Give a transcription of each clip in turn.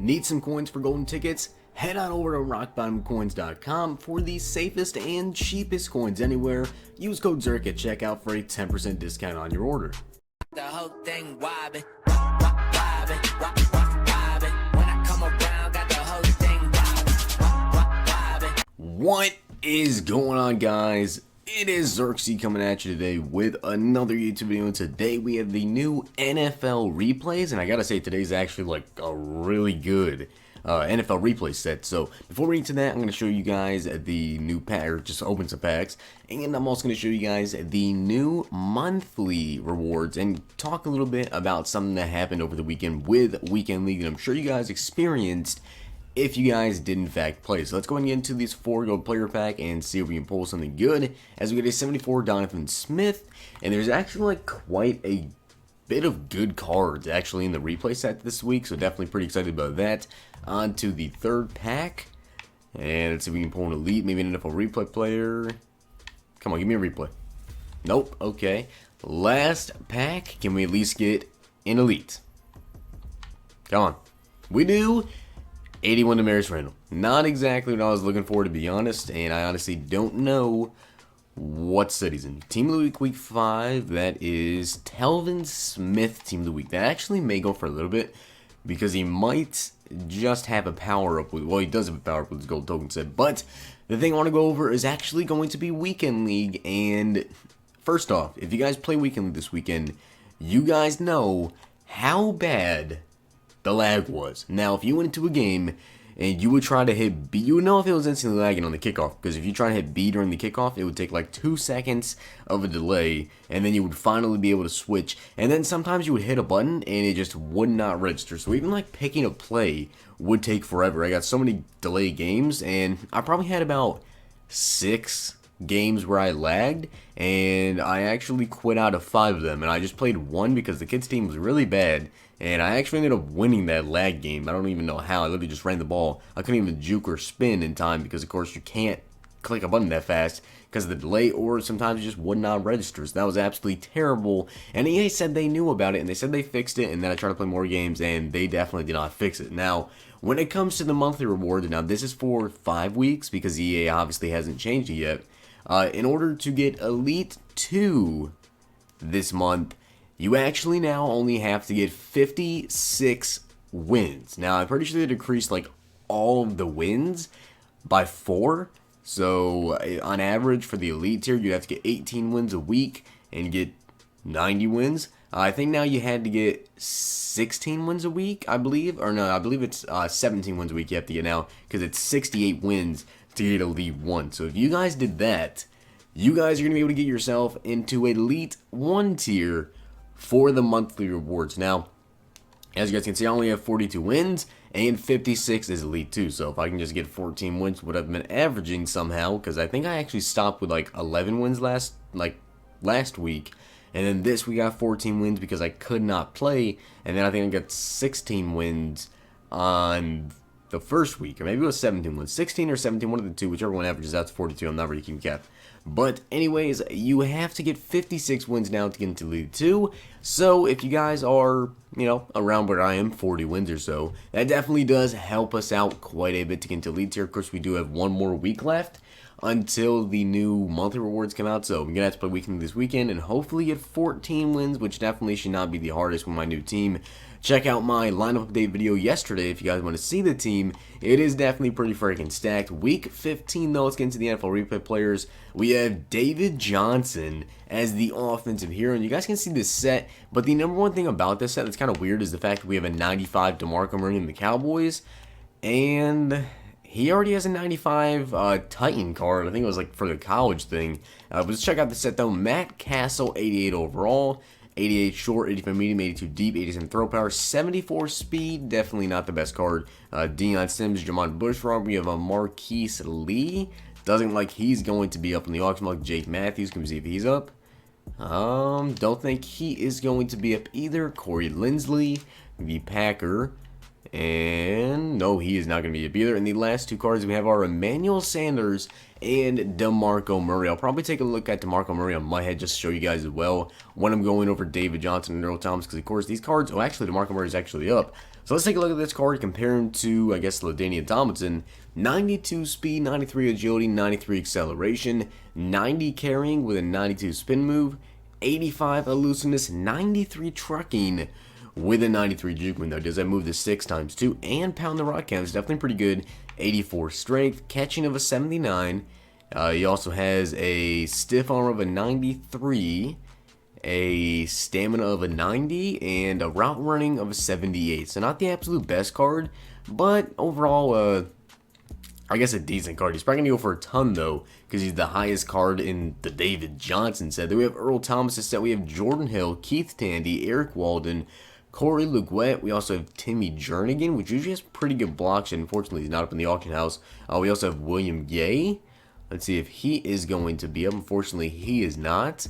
Need some coins for golden tickets? Head on over to rockbottomcoins.com for the safest and cheapest coins anywhere. Use code Zirk at checkout for a 10% discount on your order. The whole thing wobbin', wobbin', wobbin'. When I come around, got the whole thing wobbin'. What is going on, guys? It is Zirksee coming at you today with another YouTube video, and today we have the new NFL replays, and I gotta say today's actually like a really good NFL replay set. So before we get to that, I'm gonna show you guys the new pack, or just open some packs, and I'm also gonna show you guys the new monthly rewards and talk a little bit about something that happened over the weekend with Weekend League that I'm sure you guys experienced if you guys did in fact play. So let's go ahead and get into this 4 gold player pack and see if we can pull something good, as we get a 74 Donovan Smith, and there's actually like quite a bit of good cards actually in the replay set this week, so definitely pretty excited about that. On to the third pack, and let's see if we can pull an elite, maybe an NFL replay player. Come on, give me a replay. Nope. Okay, last pack, can we at least get an elite? Come on, we do. 81 Damaris Randall. Not exactly what I was looking for, to be honest, and I honestly don't know what set he's in. Team of the Week, Week 5, that is Telvin Smith, Team of the Week. That actually may go for a little bit, because he might just have a power-up with, well, he does have a power-up with his gold token set, but the thing I want to go over is actually going to be Weekend League, and first off, if you guys play Weekend League this weekend, you guys know how bad the lag was. Now, if you went into a game and you would try to hit B, you would know if it was instantly lagging on the kickoff, because if you try to hit B during the kickoff, it would take like 2 seconds of a delay, and then you would finally be able to switch, and then sometimes you would hit a button and it just would not register. So even like picking a play would take forever. I got so many delayed games, and I probably had about 6 games where I lagged, and I actually quit out of 5 of them, and I just played 1 because the kids team was really bad, and I actually ended up winning that lag game. I don't even know how. I literally just ran the ball. I couldn't even juke or spin in time, because of course you can't click a button that fast because of the delay, or sometimes it just would not register. So that was absolutely terrible, and EA said they knew about it, and they said they fixed it, and then I tried to play more games, and they definitely did not fix it. Now, when it comes to the monthly reward, now this is for 5 weeks, because EA obviously hasn't changed it yet. In order to get Elite 2 this month, you actually now only have to get 56 wins. Now, I'm pretty sure they decreased like all of the wins by 4. So, on average, for the Elite tier, you have to get 18 wins a week and get 90 wins. I think now you had to get 16 wins a week, I believe. Or no, I believe it's 17 wins a week you have to get now, because it's 68 wins to get Elite 1. So if you guys did that, you guys are going to be able to get yourself into Elite 1 tier for the monthly rewards. Now, as you guys can see, I only have 42 wins, and 56 is Elite 2. So if I can just get 14 wins, would have been averaging somehow, because I think I actually stopped with like 11 wins last week. And then this we got 14 wins because I could not play, and then I think I got 16 wins on the first week, or maybe it was 17 wins, 16 or 17, one of the two, whichever one averages out to 42. I'm not really keeping cap. But anyways, you have to get 56 wins now to get into League 2. So if you guys are, you know, around where I am, 40 wins or so, that definitely does help us out quite a bit to get into League tier. Of course, we do have 1 more week left until the new monthly rewards come out, so I'm gonna have to play weekend this weekend and hopefully get 14 wins, which definitely should not be the hardest with my new team. Check out my lineup update video yesterday if you guys want to see the team. It is definitely pretty freaking stacked. Week 15 though, let's get into the NFL replay players. We have David Johnson as the offensive hero, and you guys can see this set, but the number one thing about this set that's kind of weird is the fact that we have a 95 DeMarco Murray in the Cowboys, and he already has a 95 Titan card. I think it was like for the college thing. But let's check out the set though. Matt Castle, 88 overall, 88 short, 85 medium, 82 deep, 87 throw power, 74 speed. Definitely not the best card. Deion Sims, Jamon Bushrock. We have a Marquise Lee. Doesn't like he's going to be up in the auction block. Jake Matthews. Can we see if he's up? Don't think he is going to be up either. Corey Linsley, the Packer. And no, he is not going to be up either. And the last 2 cards we have are Emmanuel Sanders and DeMarco Murray. I'll probably take a look at DeMarco Murray on my head just to show you guys as well when I'm going over David Johnson and Earl Thomas, because of course these cards, oh actually DeMarco Murray is actually up. So let's take a look at this card, compare him to, I guess, LaDainian Tomlinson. 92 speed, 93 agility, 93 acceleration, 90 carrying with a 92 spin move, 85 elusiveness, 93 trucking with a 93 juke move. Though, does that move the 6 times 2 and pound the rock count? It's definitely pretty good. 84 strength, catching of a 79. He also has a stiff arm of a 93. A stamina of a 90, and a route running of a 78. So not the absolute best card, but overall, I guess a decent card. He's probably going to go for a ton, though, because he's the highest card in the David Johnson set. Then we have Earl Thomas' set. We have Jordan Hill, Keith Tandy, Eric Walden, Corey Luguette. We also have Timmy Jernigan, which usually has pretty good blocks, and unfortunately he's not up in the auction house. We also have William Gay. Let's see if he is going to be up. Unfortunately, he is not.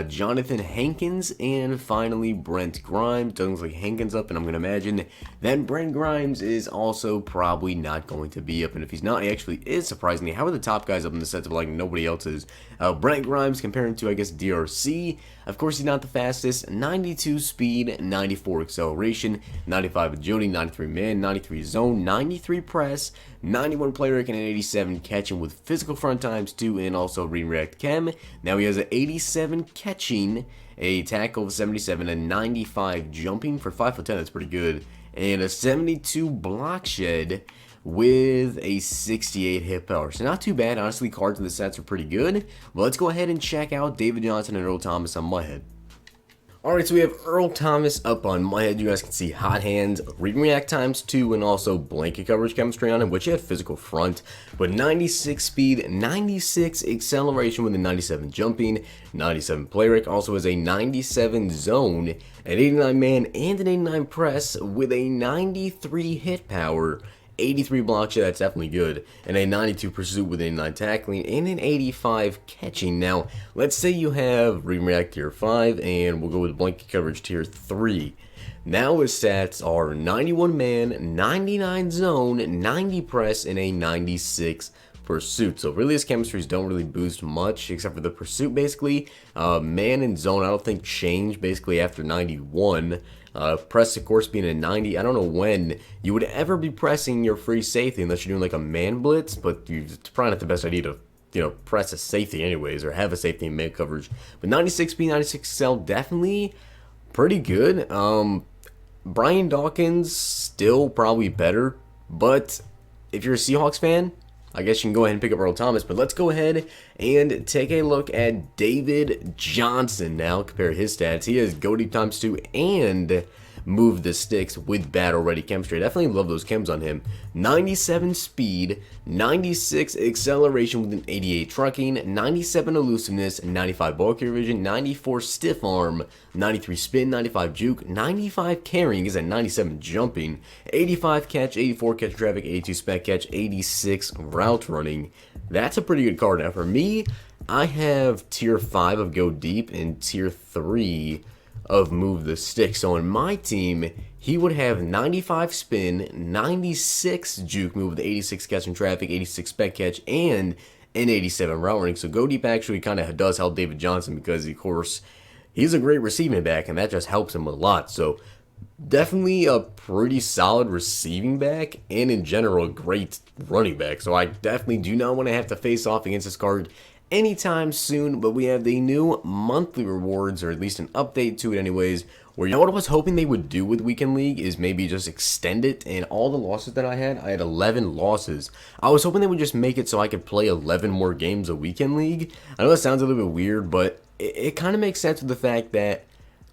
Jonathan Hankins, and finally Brent Grimes. Doesn't look like Hankins up, and I'm going to imagine that Brent Grimes is also probably not going to be up. And if he's not, he actually is, surprisingly. How are the top guys up in the sets of like nobody else is? Brent Grimes comparing to, I guess, Zirksee. Of course, he's not the fastest. 92 speed, 94 acceleration, 95 agility, 93 man, 93 zone, 93 press, 91 player and an 87 catching with physical front times 2 and also react chem. Now he has an 87 catching, a tackle of 77, a 95 jumping for 5'10". That's pretty good, and a 72 block shed with a 68 hit power. So not too bad. Honestly, cards in the sets are pretty good. But let's go ahead and check out David Johnson and Earl Thomas on my head. Alright, so we have Earl Thomas up on my head. You guys can see hot hands, read and react times 2, and also blanket coverage chemistry on him, which he had physical front. But 96 speed, 96 acceleration with a 97 jumping, 97 play rate, also has a 97 zone, an 89 man, and an 89 press with a 93 hit power. 83 block shot, that's definitely good, and a 92 pursuit with a 9 tackling, and an 85 catching. Now, let's say you have react tier 5, and we'll go with blanket coverage tier 3. Now his stats are 91 man, 99 zone, 90 press, and a 96 pursuit. So really his chemistries don't really boost much, except for the pursuit basically. Man and zone I don't think change basically after 91. Press, of course, being a 90. I don't know when you would ever be pressing your free safety unless you're doing like a man blitz, but it's probably not the best idea to, you know, press a safety anyways, or have a safety in man coverage. But 96 speed, 96 cell, definitely pretty good. Brian Dawkins, still probably better, but if you're a Seahawks fan, I guess you can go ahead and pick up Earl Thomas. But let's go ahead and take a look at David Johnson now. Compare his stats. He has go deep times 2 and move the sticks with battle ready chemistry. I definitely love those chems on him. 97 speed, 96 acceleration with an 88 trucking, 97 elusiveness, 95 ball carrier vision, 94 stiff arm, 93 spin, 95 juke, 95 carrying is at 97 jumping, 85 catch, 84 catch traffic, 82 spec catch, 86 route running. That's a pretty good card. Now for me, I have tier 5 of go deep and tier 3 of move the stick. So in my team, he would have 95 spin, 96 juke move with 86 catch and traffic, 86 spec catch, and an 87 route running. So go deep actually kind of does help David Johnson because, of course, he's a great receiving back, and that just helps him a lot. So definitely a pretty solid receiving back, and in general, a great running back. So I definitely do not want to have to face off against this card anytime soon, but we have the new monthly rewards, or at least an update to it anyways, where, you know what I was hoping they would do with Weekend League is maybe just extend it, and all the losses that I had 11 losses. I was hoping they would just make it so I could play 11 more games of Weekend League. I know that sounds a little bit weird, but it kind of makes sense with the fact that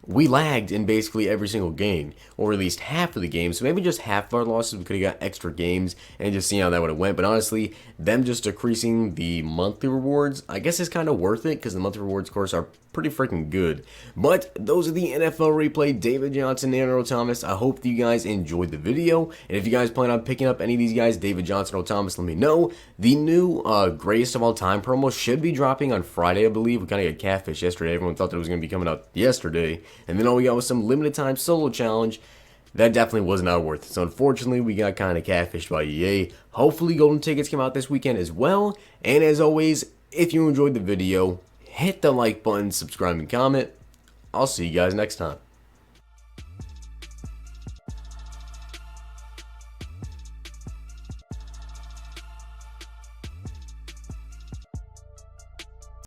we lagged in basically every single game, or at least half of the games. So maybe just half of our losses, we could have got extra games and just see how that would have went. But honestly, them just decreasing the monthly rewards, I guess is kind of worth it, because the monthly rewards, of course, are pretty freaking good. But those are the NFL replay, David Johnson and Earl Thomas. I hope that you guys enjoyed the video. And if you guys plan on picking up any of these guys, David Johnson, Earl Thomas, let me know. The new greatest of all time promo should be dropping on Friday, I believe. We kind of got catfish yesterday. Everyone thought that it was going to be coming out yesterday. And then all we got was some limited time solo challenge. That definitely was not worth it. So unfortunately, we got kind of catfished by EA. Hopefully, golden tickets come out this weekend as well. And as always, if you enjoyed the video, hit the like button, subscribe, and comment. I'll see you guys next time.